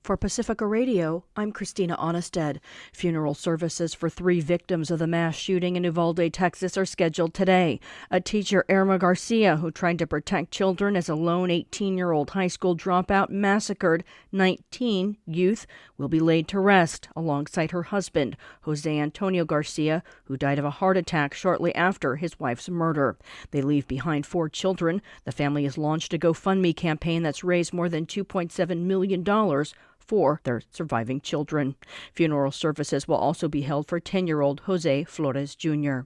For Pacifica Radio, I'm Christina Onnested. Funeral services for 3 victims of the mass shooting in Uvalde, Texas are scheduled today. A teacher, Irma Garcia, who tried to protect children as a lone 18-year-old high school dropout, massacred 19 youth, will be laid to rest alongside her husband, Jose Antonio Garcia, who died of a heart attack shortly after his wife's murder. They leave behind 4 children. The family has launched a GoFundMe campaign that's raised more than $2.7 million for their surviving children. Funeral services will also be held for 10-year-old Jose Flores Jr.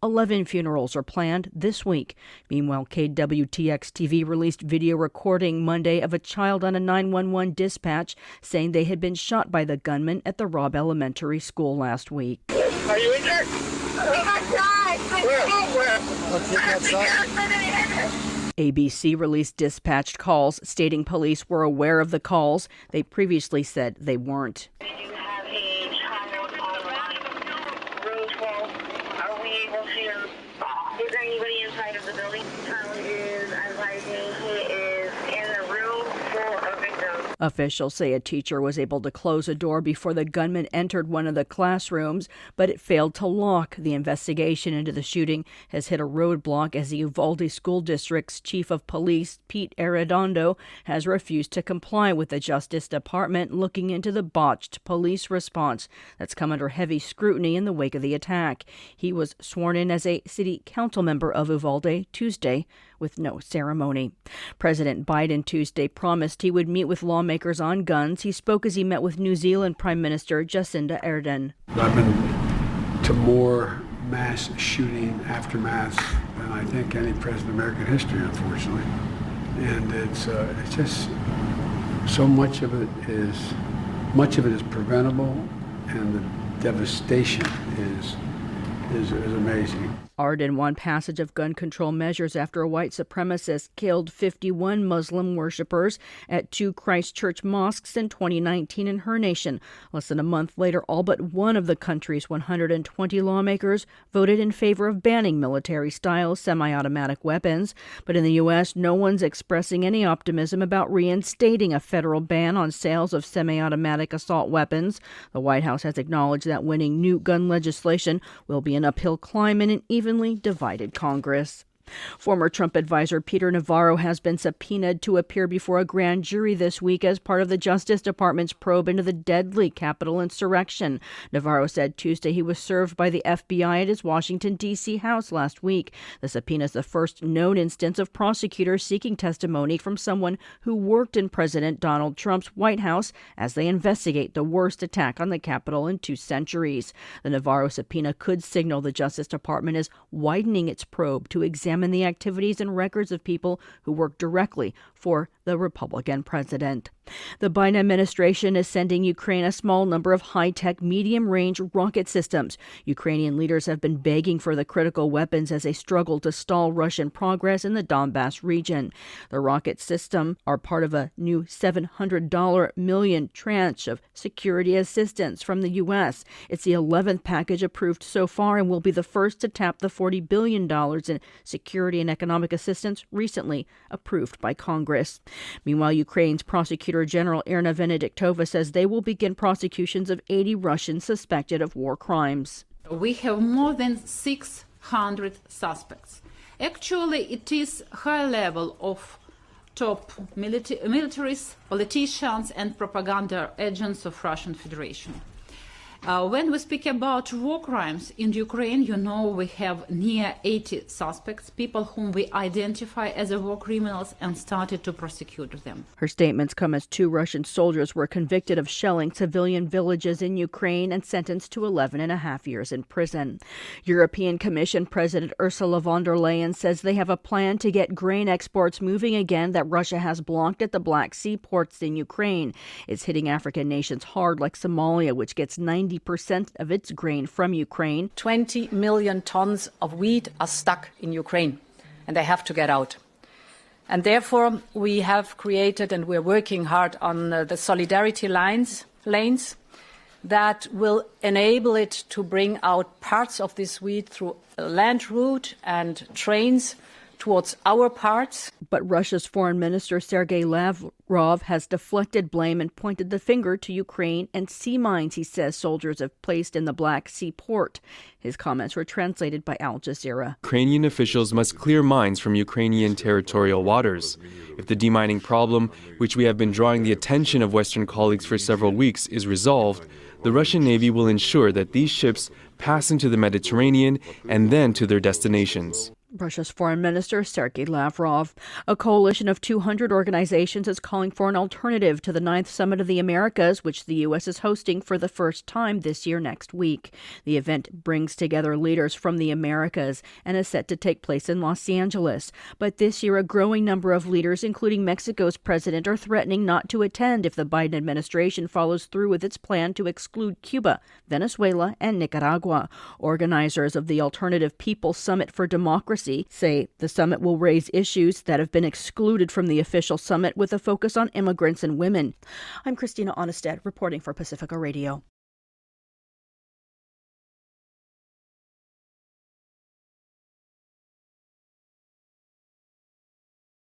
11 funerals are planned this week. Meanwhile, KWTX-TV released video recording Monday of a child on a 911 dispatch saying they had been shot by the gunman at the Robb Elementary School last week. Are you in there? Where? Let's get outside. ABC released dispatched calls stating police were aware of the calls. They previously said they weren't. We do have a child on row 12. Are we able to, is there anybody inside of the building? Child is advising he is in the room full of victims. Officials say a teacher was able to close a door before the gunman entered one of the classrooms, but it failed to lock. The investigation into the shooting has hit a roadblock as the Uvalde School District's chief of police, Pete Arredondo, has refused to comply with the Justice Department looking into the botched police response that's come under heavy scrutiny in the wake of the attack. He was sworn in as a city council member of Uvalde Tuesday with no ceremony. President Biden Tuesday promised he would meet with lawmakers on guns. He spoke as he met with New Zealand Prime Minister Jacinda Ardern. I've been to more mass shooting aftermaths than I think any president in American history, unfortunately. And it's just so much of it is preventable, and the devastation is amazing. Ardern won passage of gun control measures after a white supremacist killed 51 Muslim worshippers at 2 Christchurch mosques in 2019 in her nation. Less than a month later, all but one of the country's 120 lawmakers voted in favor of banning military-style semi-automatic weapons. But in the U.S., no one's expressing any optimism about reinstating a federal ban on sales of semi-automatic assault weapons. The White House has acknowledged that winning new gun legislation will be an uphill climb in an evenly divided Congress. Former Trump advisor Peter Navarro has been subpoenaed to appear before a grand jury this week as part of the Justice Department's probe into the deadly Capitol insurrection. Navarro said Tuesday he was served by the FBI at his Washington, D.C. house last week. The subpoena is the first known instance of prosecutors seeking testimony from someone who worked in President Donald Trump's White House as they investigate the worst attack on the Capitol in 2 centuries. The Navarro subpoena could signal the Justice Department is widening its probe to examine the activities and records of people who work directly for the Republican president. The Biden administration is sending Ukraine a small number of high-tech medium-range rocket systems. Ukrainian leaders have been begging for the critical weapons as they struggle to stall Russian progress in the Donbass region. The rocket systems are part of a new $700 million tranche of security assistance from the U.S. It's the 11th package approved so far and will be the first to tap the $40 billion in security and economic assistance recently approved by Congress. Meanwhile, Ukraine's Prosecutor General Irina Venediktova says they will begin prosecutions of 80 Russians suspected of war crimes. We have more than 600 suspects. Actually, it is high level of top militaries, politicians and propaganda agents of Russian Federation. When we speak about war crimes in Ukraine, you know we have near 80 suspects, people whom we identify as war criminals and started to prosecute them. Her statements come as 2 Russian soldiers were convicted of shelling civilian villages in Ukraine and sentenced to 11.5 years in prison. European Commission President Ursula von der Leyen says they have a plan to get grain exports moving again that Russia has blocked at the Black Sea ports in Ukraine. It's hitting African nations hard, like Somalia, which gets 90% of its grain from Ukraine. 20 million tons of wheat are stuck in Ukraine, and they have to get out. And therefore, we have created, and we're working hard on the solidarity lanes that will enable it to bring out parts of this wheat through a land route and trains towards our parts. But Russia's Foreign Minister Sergei Lavrov has deflected blame and pointed the finger to Ukraine and sea mines he says soldiers have placed in the Black Sea port. His comments were translated by Al Jazeera. Ukrainian officials must clear mines from Ukrainian territorial waters. If the demining problem, which we have been drawing the attention of Western colleagues for several weeks, is resolved, the Russian Navy will ensure that these ships pass into the Mediterranean and then to their destinations. Russia's Foreign Minister Sergei Lavrov. A coalition of 200 organizations is calling for an alternative to the 9th Summit of the Americas, which the U.S. is hosting for the first time this year next week. The event brings together leaders from the Americas and is set to take place in Los Angeles. But this year, a growing number of leaders, including Mexico's president, are threatening not to attend if the Biden administration follows through with its plan to exclude Cuba, Venezuela, and Nicaragua. Organizers of the Alternative People's Summit for Democracy say the summit will raise issues that have been excluded from the official summit with a focus on immigrants and women. I'm Christina Onnested reporting for Pacifica Radio.